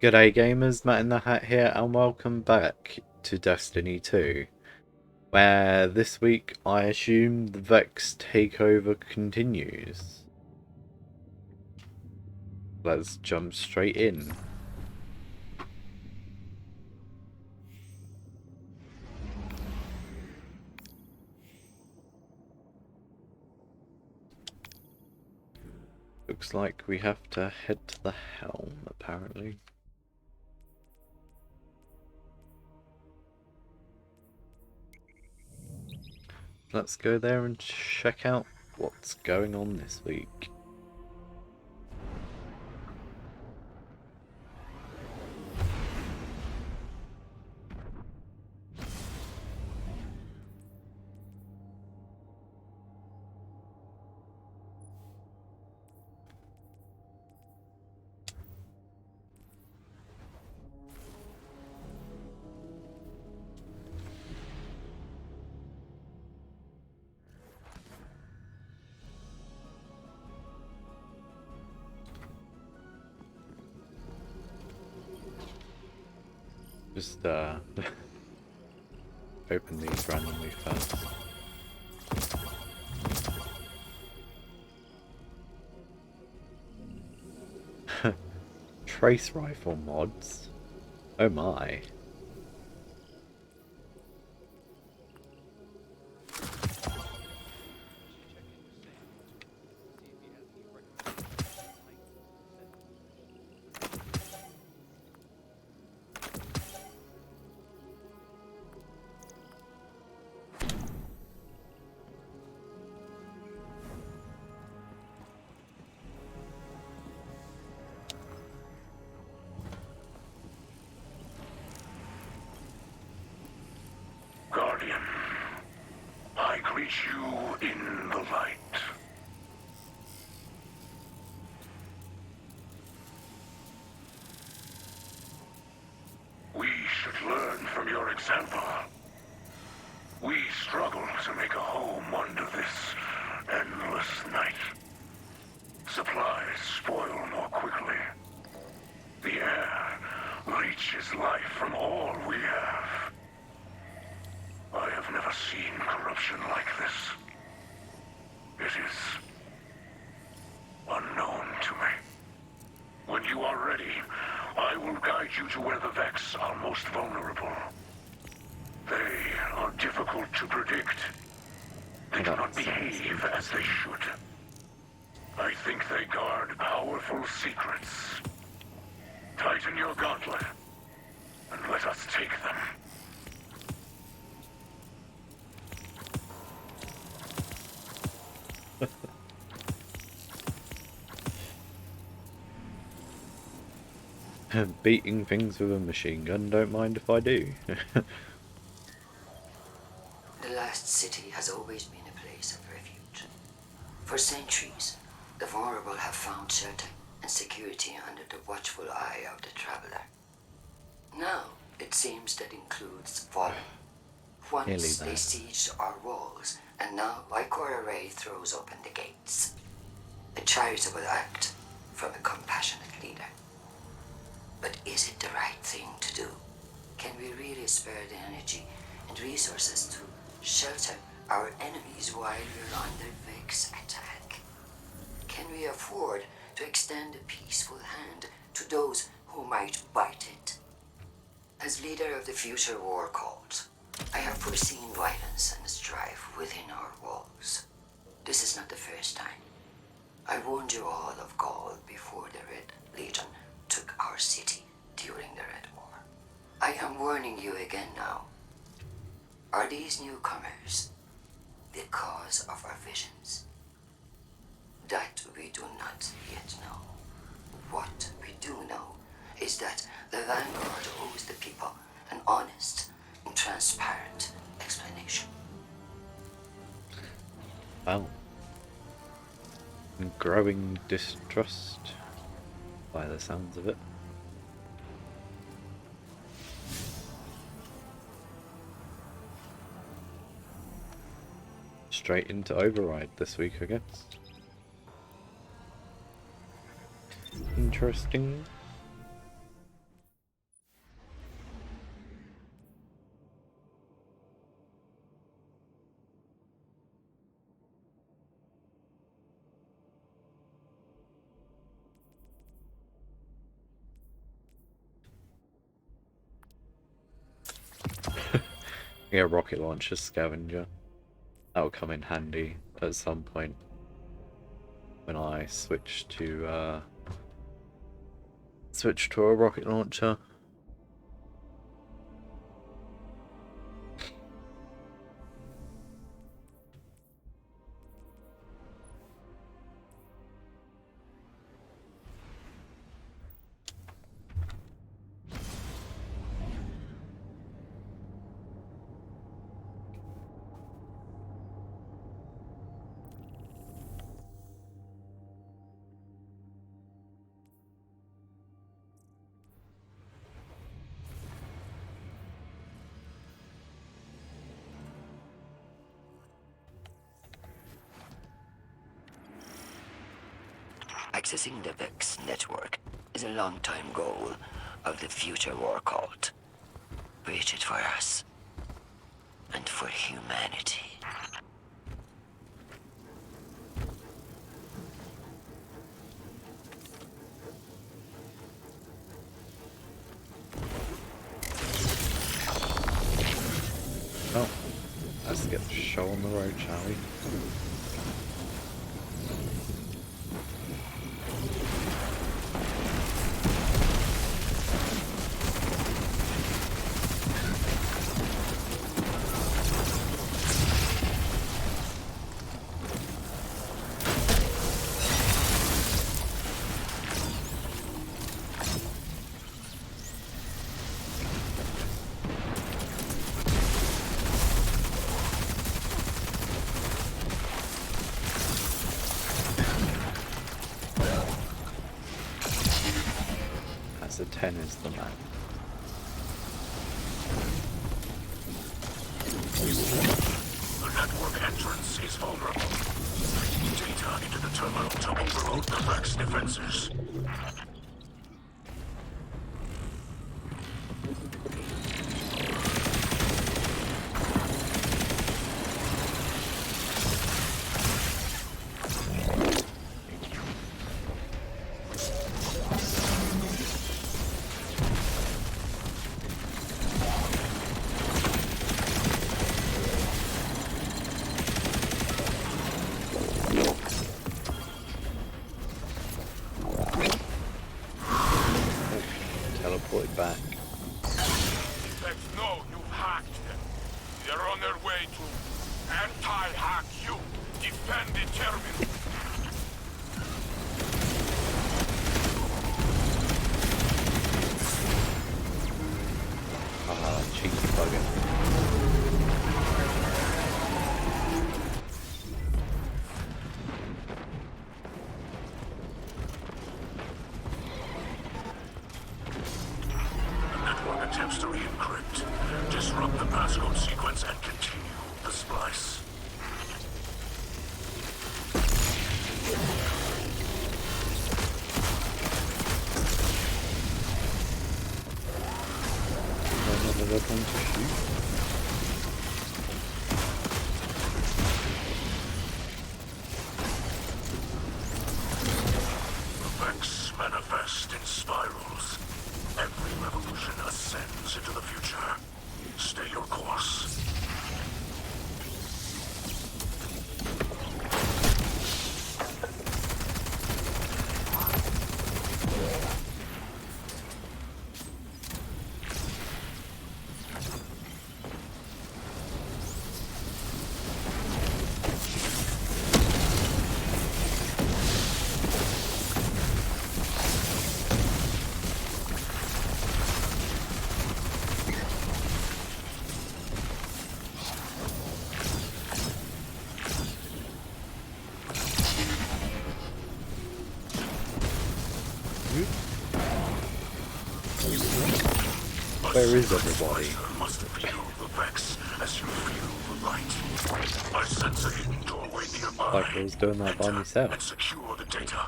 G'day gamers, Matt in the Hat here, and welcome back to Destiny 2, where this week I assume the Vex takeover continues. Let's jump straight in. Looks like we have to head to the H.E.L.M, apparently. Let's go there and check out what's going on this week. Just open these randomly first. Trace rifle mods. Oh my. You in the light. We should learn from your example. We struggle to make a home under this endless night. Supplies spoil more quickly. The air leeches life from all we have. I have never seen corruption like this. It is unknown to me. When you are ready, I will guide you to where the Vex are most vulnerable. They are difficult to predict. They do not behave as they should. I think they guard powerful secrets. Tighten your gauntlet, and let us take them. Beating things with a machine gun, don't mind if I do. The last city has always been a place of refuge. For centuries, the vulnerable have found shelter and security under the watchful eye of the traveler. Now, it seems that includes Fallen. Once they sieged our walls, and now Lycor Array throws open the gates. A charitable act from a compassionate leader. But is it the right thing to do? Can we really spare the energy and resources to shelter our enemies while we're under Vex attack? Can we afford to extend a peaceful hand to those who might bite it? As leader of the future war cult, I have foreseen violence and strife within our walls. This is not the first time. I warned you all of Gaul before the Red Legion took our city during the Red War. I am warning you again now. Are these newcomers the cause of our visions? That we do not yet know. What we do know is that the Vanguard owes the people an honest and transparent explanation. Wow. Growing distrust, by the sounds of it. Straight into Override this week, I guess. Interesting. Yeah, rocket launcher scavenger. That'll come in handy at some point when I switch to a rocket launcher. Accessing the Vex network is a long-time goal of the future war cult. Breach it for us and for humanity. Oh, let's get the show on the road, shall we? The 10 is the map. The network entrance is vulnerable. Data into the terminal to overload the Vex defenses. Back. Vex know you've hacked them. They're on their way to anti-hack you. Defend the terminal. Ah, cheeky bugger. Attempts to re-encrypt, disrupt the passcode sequence, and continue the splice. Another weapon to shoot. The Vex manifest in spirals. Every revolution ascends into the future. Stay your course. Where is everybody? Must feel the Vex as you feel the light. I sense a hidden doorway nearby. Like I was doing that by Enter myself. and secure the data.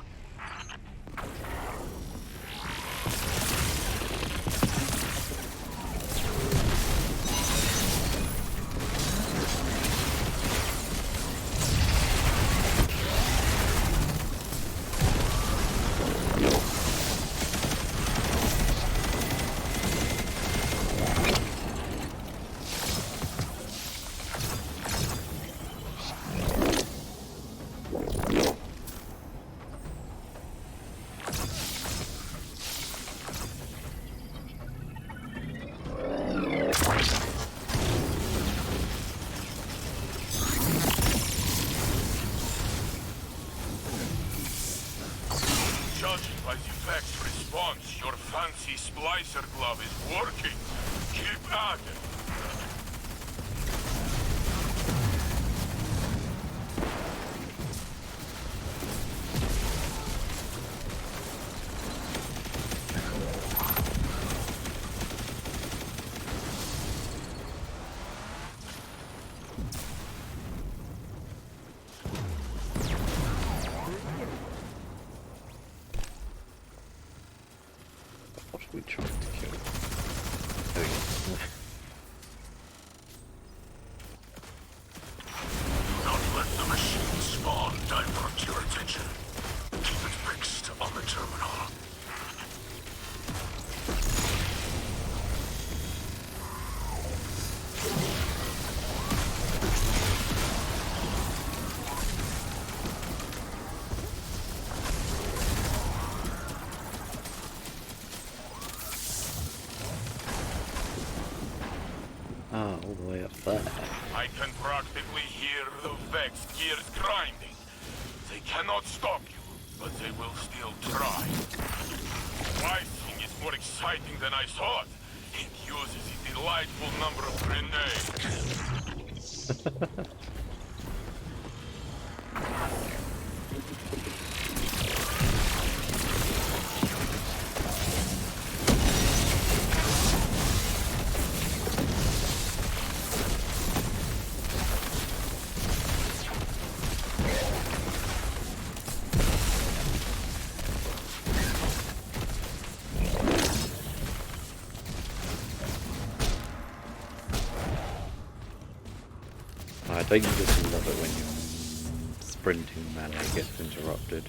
Splicer glove is working. Keep at it. What are we trying to kill? Oh, yeah. Do not let the machine spawn divert your attention. Keep it fixed on the terminal. Ah, all the way up there. I can practically hear the Vex gears grinding. They cannot stop you, but they will still try. Slicing is more exciting than I thought. It uses a delightful number of grenades. Don't you just love it when your sprinting melee gets interrupted?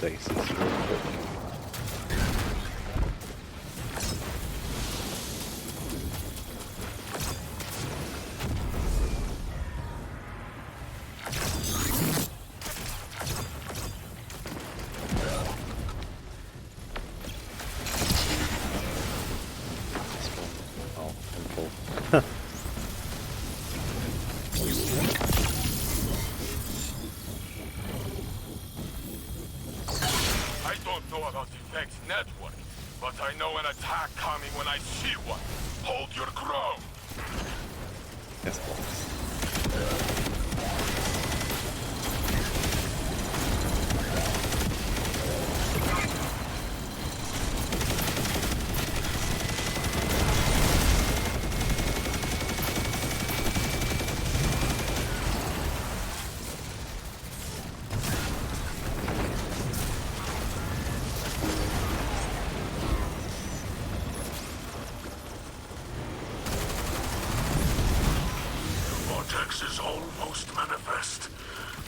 Stasis real quick. Oh, I'm full. Vex network, but I know an attack coming when I see one. Hold your ground. Yes, boss. Is almost manifest.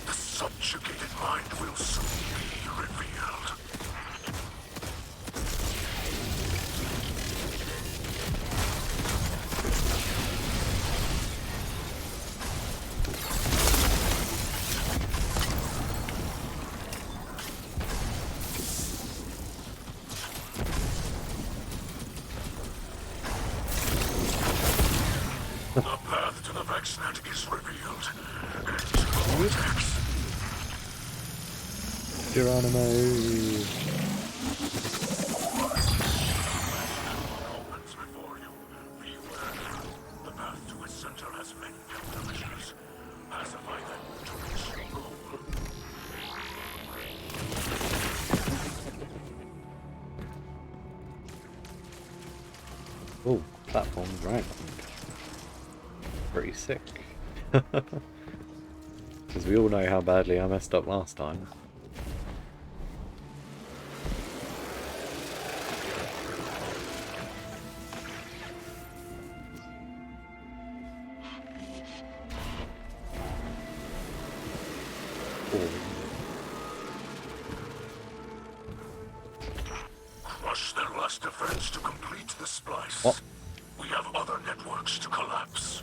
The subjugated mind will soon be revealed. The path to the Vexnet is revealed. Vortex. Geronimo. Opens before you. Beware. The path to its center has many countermeasures. Pacify them to reach your goal. Oh, platforms round. Pretty sick. Because we all know how badly I messed up last time. all. Crush their last defense to complete the splice. What? We have other networks to collapse.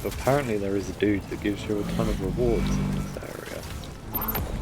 Apparently there is a dude that gives you a ton of rewards in this area. That's something.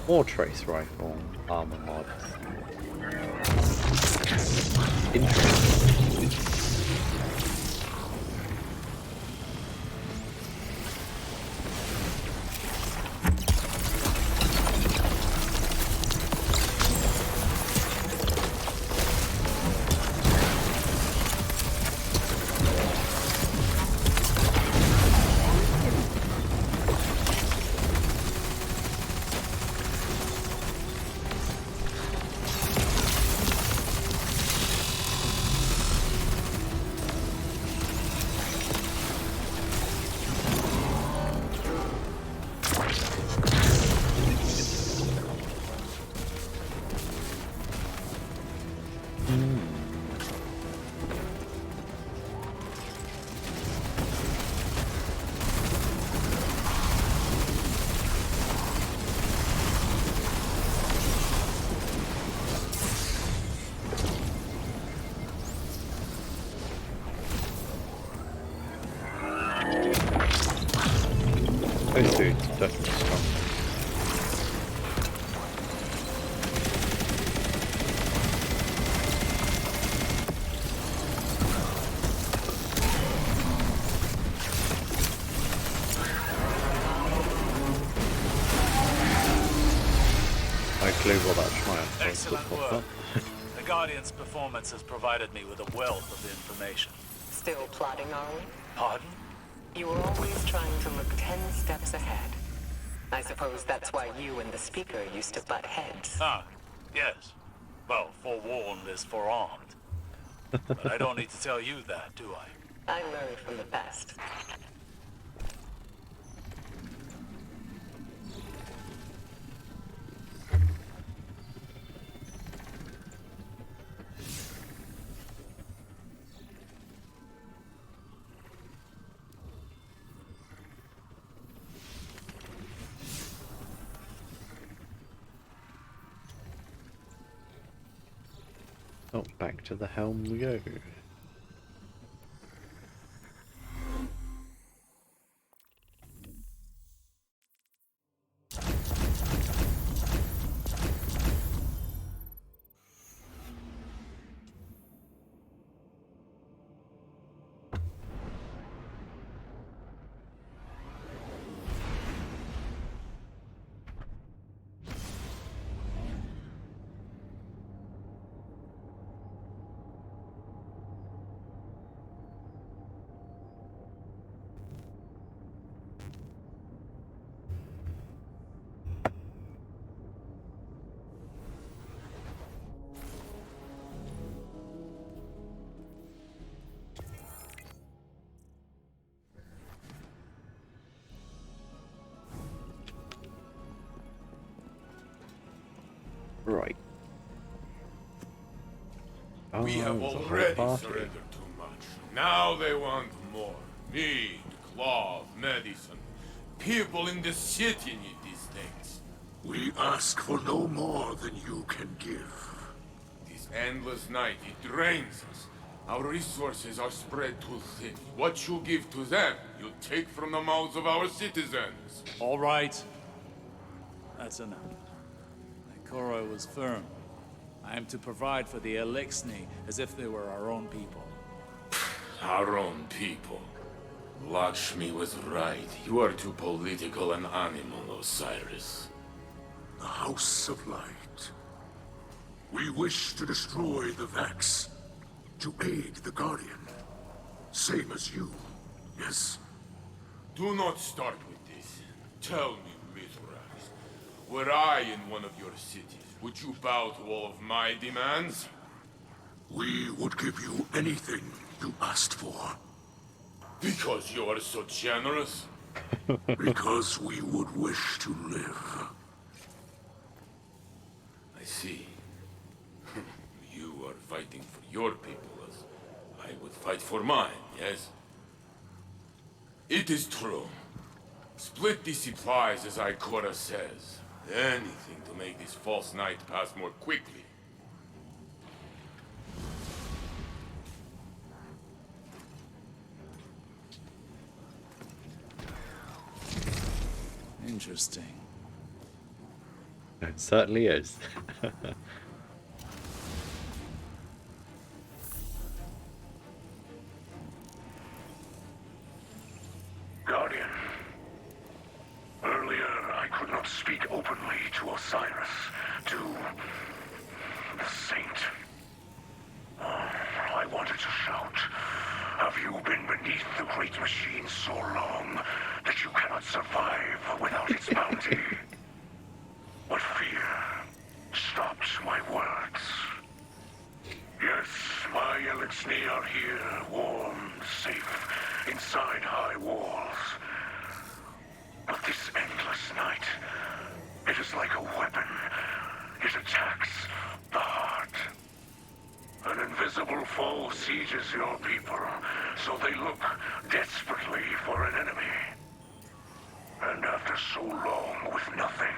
More trace rifle armor mods. Interesting. Those dudes are definitely strong. No clue what that triumph was. Excellent work. The Guardian's performance has provided me with a wealth of information. Still plotting, are we? Pardon? You were always trying to look 10 steps ahead. I suppose that's why you and the speaker used to butt heads. Ah, yes. Well, forewarned is forearmed. But I don't need to tell you that, do I? I learned from the best. Oh, back to the helm we go. Right. Oh, We have there's a whole already party. surrendered too much. Now they want more. Meat, cloth, medicine. People in the city need these things. We ask for no more than you can give. This endless night, it drains us. Our resources are spread too thin. What you give to them, you take from the mouths of our citizens. All right. That's enough. Ikora was firm. I am to provide for the Elixni as if they were our own people. Our own people. Lakshmi was right. You are too political an animal, Osiris. the House of Light. We wish to destroy the Vex, to aid the Guardian. Same as you, yes? Do not start with this. Tell me, Mithras, were I in one of your cities, would you bow to all of my demands? We would give you anything you asked for. Because you are so generous? Because we would wish to live. I see. You are fighting for your people as I would fight for mine, yes? It is true. Split the supplies as Ikora says. Anything to make this false night pass more quickly. Interesting. It certainly is. Guardian. Earlier, I could not speak openly to Osiris, to the Saint. I wanted to shout. Have you been beneath the great machine so long that you cannot survive without its bounty? But fear stopped my words. Yes, my Elixni are here, warm, safe, inside high walls. But this endless night, it is like a weapon. It attacks the heart. An invisible foe sieges your people, so they look desperately for an enemy. And after so long with nothing,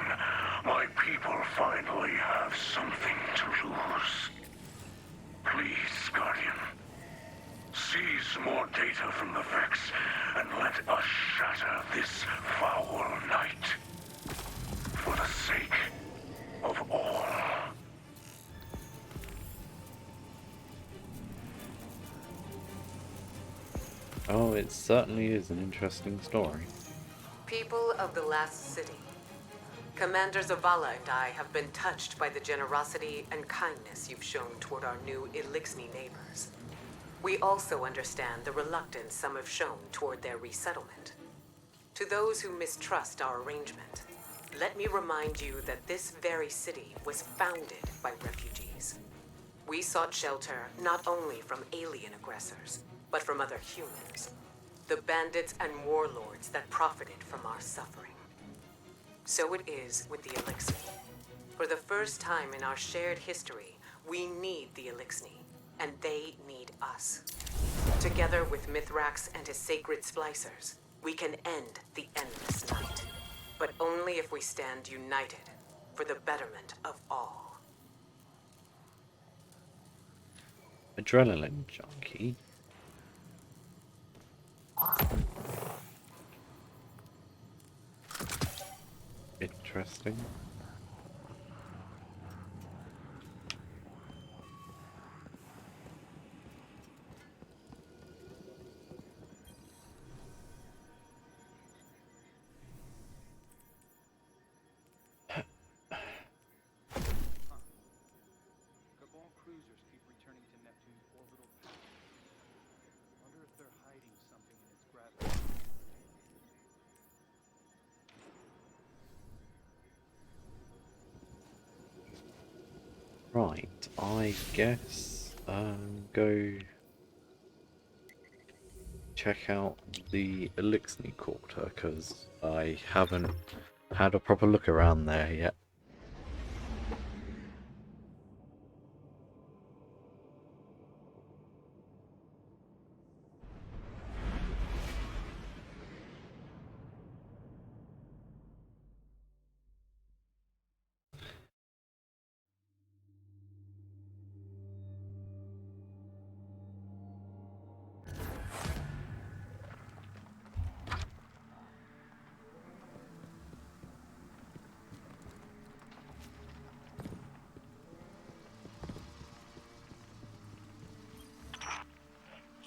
my people finally have something to lose. Please, Guardian, seize more data from the Vex, and let us shatter this foul night. For the sake of all. Oh, it certainly is an interesting story. People of the last city. Commander Zavala and I have been touched by the generosity and kindness you've shown toward our new Elixni neighbors. We also understand the reluctance some have shown toward their resettlement. To those who mistrust our arrangement, let me remind you that this very city was founded by refugees. We sought shelter not only from alien aggressors, but from other humans. The bandits and warlords that profited from our suffering. So it is with the Elixni. For the first time in our shared history, we need the Elixni, and they need us. Together with Mithrax and his sacred Splicers, we can end the endless night. But only if we stand united for the betterment of all. Adrenaline junkie. Interesting. Cabal cruisers keep returning to Neptune's orbital path. Wonder if they're hiding something in its gravity. Right, I guess go check out the Elixni Quarter, because I haven't had a proper look around there yet.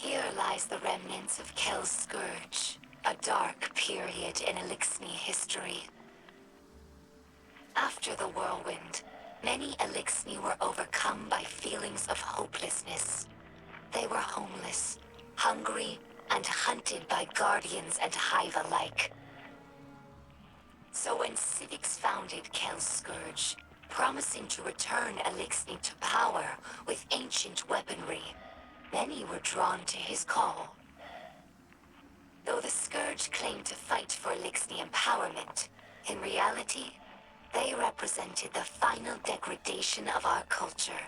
Here lies the remnants of Kel's Scourge, a dark period in Elixni history. After the whirlwind, many Elixni were overcome by feelings of hopelessness. They were homeless, hungry, and hunted by guardians and Hive alike. So when Civics founded H.E.L.'s Scourge, promising to return Elixni to power with ancient weaponry, many were drawn to his call. Though the Scourge claimed to fight for Elixni empowerment, in reality, they represented the final degradation of our culture.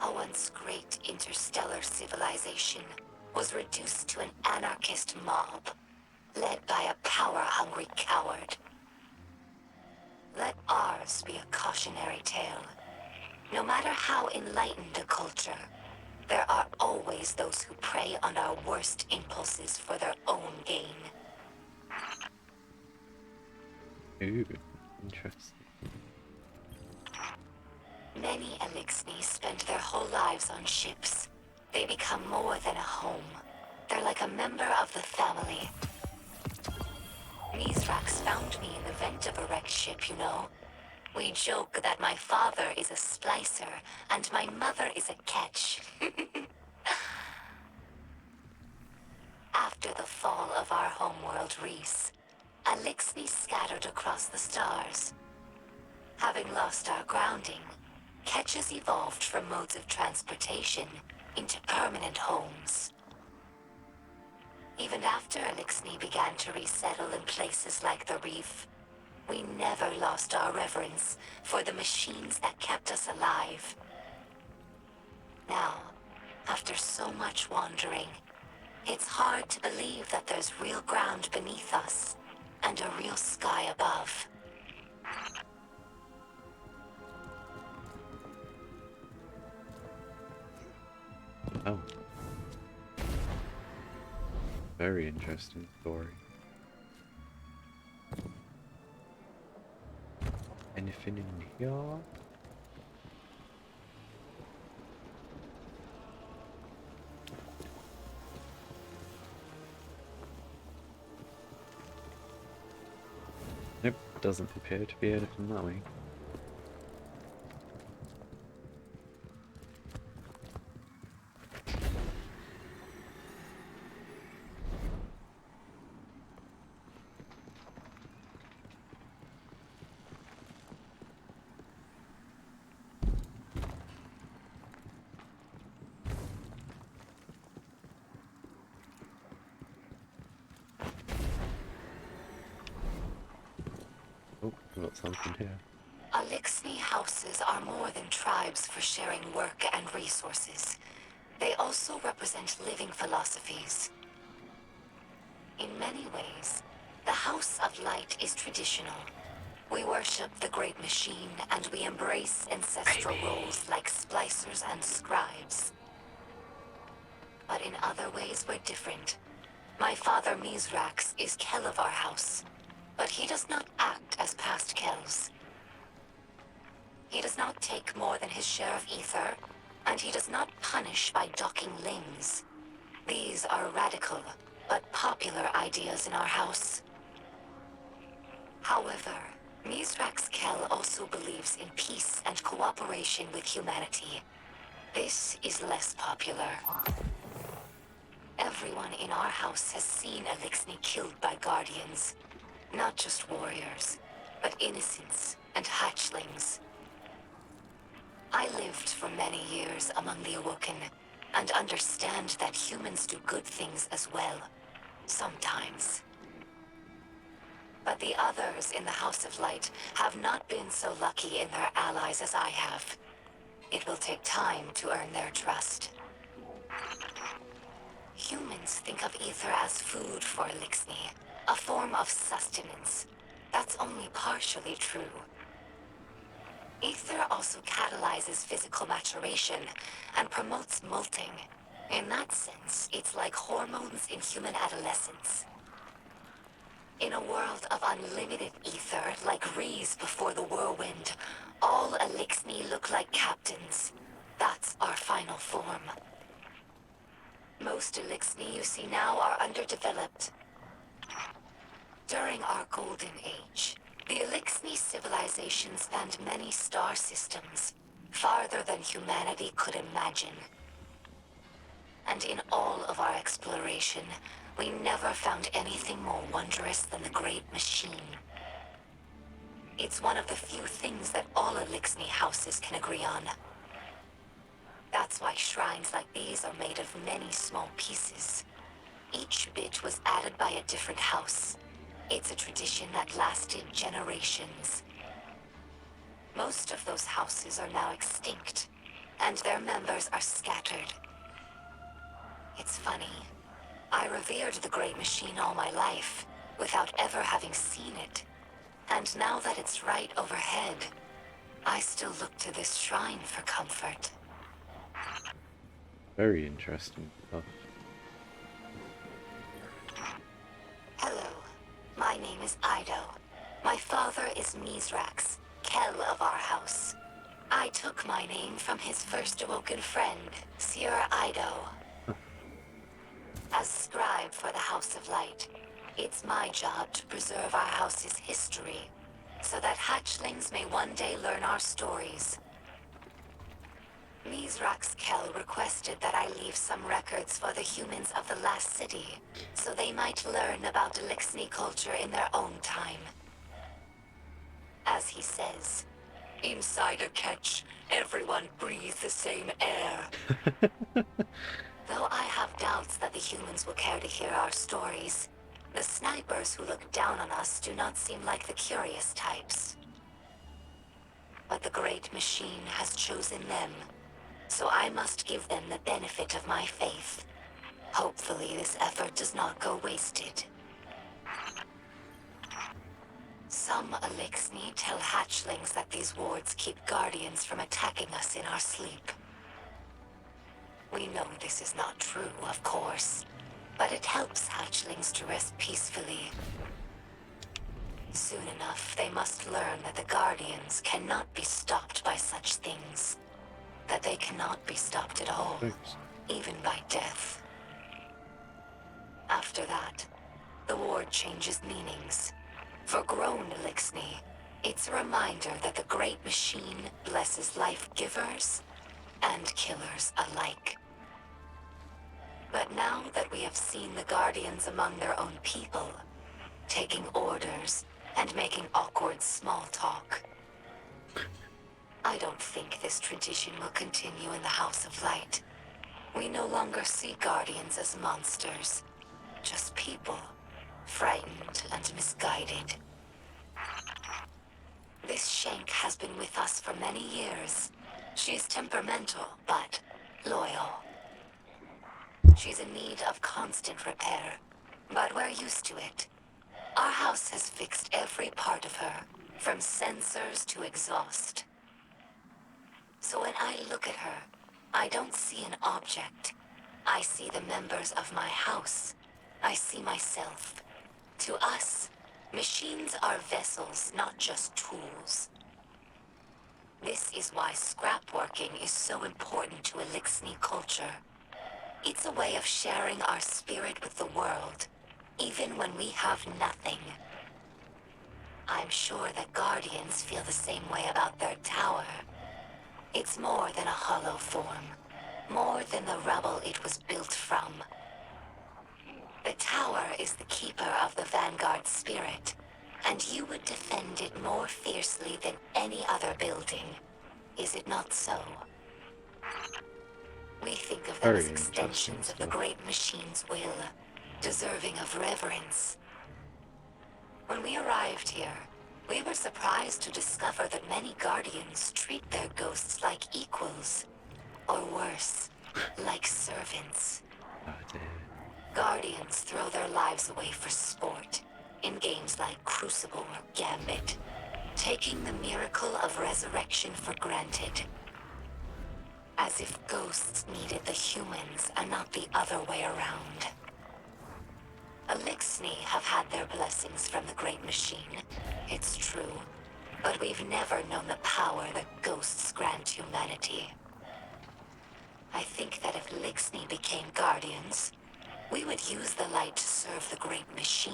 A once great interstellar civilization was reduced to an anarchist mob, led by a power-hungry coward. Let ours be a cautionary tale. No matter how enlightened a culture, there are always those who prey on our worst impulses for their own gain. Ooh, interesting. Many Elixni spend their whole lives on ships. They become more than a home. They're like a member of the family. Mizrax found me in the vent of a wrecked ship, you know. We joke that my father is a Splicer and my mother is a catch. After the fall of our homeworld, Reese, Elixni scattered across the stars. Having lost our grounding, catches evolved from modes of transportation into permanent homes. Even after Elixni began to resettle in places like the reef, we never lost our reverence for the machines that kept us alive. Now, after so much wandering, it's hard to believe that there's real ground beneath us and a real sky above. Oh. Very interesting story. Anything in here? Nope, doesn't appear to be anything that way. Oh, we've got something here. Elixni houses are more than tribes for sharing work and resources. They also represent living philosophies. In many ways, the House of Light is traditional. We worship the Great Machine and we embrace ancestral roles like splicers and scribes. But in other ways, we're different. My father Mizrax is H.E.L. of our house, but he does not act as past H.E.L.s. He does not take more than his share of ether, and he does not punish by docking limbs. These are radical, but popular ideas in our house. However, Mizrax H.E.L. also believes in peace and cooperation with humanity. This is less popular. Everyone in our house has seen Elixni killed by guardians. Not just warriors, but innocents and hatchlings. I lived for many years among the Awoken, and understand that humans do good things as well. Sometimes. But the others in the House of Light have not been so lucky in their allies as I have. It will take time to earn their trust. Humans think of ether as food for Elixni, a form of sustenance. That's only partially true. Ether also catalyzes physical maturation and promotes molting. In that sense, it's like hormones in human adolescence. In a world of unlimited ether, like Rees before the whirlwind, all Elixni look like captains. That's our final form. Most Elixni you see now are underdeveloped. During our golden age, The Elixni civilization spanned many star systems, farther than humanity could imagine. And in all of our exploration, we never found anything more wondrous than the Great Machine. It's one of the few things that all Elixni houses can agree on. That's why shrines like these are made of many small pieces. Each bit was added by a different house. It's a tradition that lasted generations. Most of those houses are now extinct, and their members are scattered. It's funny. I revered the Great Machine all my life, without ever having seen it. And now that it's right overhead, I still look to this shrine for comfort. Very interesting stuff. Hello, my name is Ido. My father is Mizrax, H.E.L.M of our house. I took my name from his first awoken friend, Sir Ido. As scribe for the House of Light, it's my job to preserve our house's history, so that hatchlings may one day learn our stories. Mizrax H.E.L.M requested that I leave some records for the humans of the last city, so they might learn about Elixni culture in their own time. As he says, inside a catch, everyone breathes the same air. Though I have doubts that the humans will care to hear our stories, the snipers who look down on us do not seem like the curious types. But the Great Machine has chosen them, so I must give them the benefit of my faith. Hopefully this effort does not go wasted. Some Elixni tell hatchlings that these wards keep guardians from attacking us in our sleep. We know this is not true, of course, but it helps hatchlings to rest peacefully. Soon enough, they must learn that the guardians cannot be stopped by such things. That they cannot be stopped at all, Thanks. even by death. After that, the ward changes meanings. For grown Elixni, it's a reminder that the Great Machine blesses life givers and killers alike. But now that we have seen the Guardians among their own people, taking orders and making awkward small talk, I don't think this tradition will continue in the House of Light. We no longer see Guardians as monsters, just people, frightened and misguided. This Shank has been with us for many years. She's temperamental, but loyal. She's in need of constant repair, but we're used to it. Our house has fixed every part of her, from sensors to exhaust. So when I look at her, I don't see an object. I see the members of my house. I see myself. To us, machines are vessels, not just tools. This is why scrapworking is so important to Elixni culture. It's a way of sharing our spirit with the world, even when we have nothing. I'm sure that Guardians feel the same way about their tower. It's more than a hollow form, more than the rubble it was built from. The tower is the keeper of the Vanguard spirit, and you would defend it more fiercely than any other building. Is it not so? We think of them Very as extensions of the interesting Great Machine's will, deserving of reverence. When we arrived here, we were surprised to discover that many Guardians treat their ghosts like equals, or worse, like servants. Oh dear. Guardians throw their lives away for sport, in games like Crucible or Gambit, taking the miracle of resurrection for granted. As if ghosts needed the humans and not the other way around. Elixni have had their blessings from the Great Machine, it's true, but we've never known the power that ghosts grant humanity. I think that if Elixni became Guardians, we would use the light to serve the Great Machine,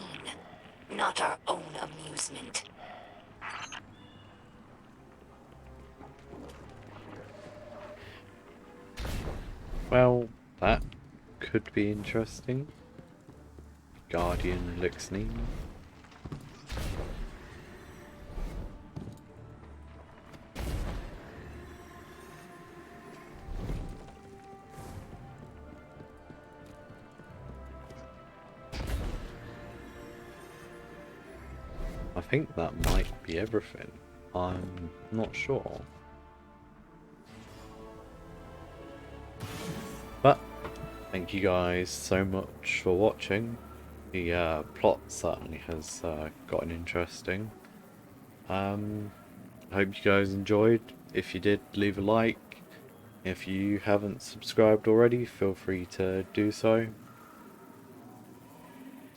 not our own amusement. Well, that could be interesting. Guardian Elixir. I think that might be everything. I'm not sure. But thank you guys so much for watching. The plot certainly has gotten interesting. I hope you guys enjoyed. If you did, leave a like. If you haven't subscribed already, feel free to do so.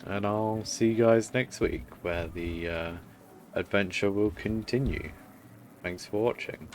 And I'll see you guys next week, where the adventure will continue. Thanks for watching.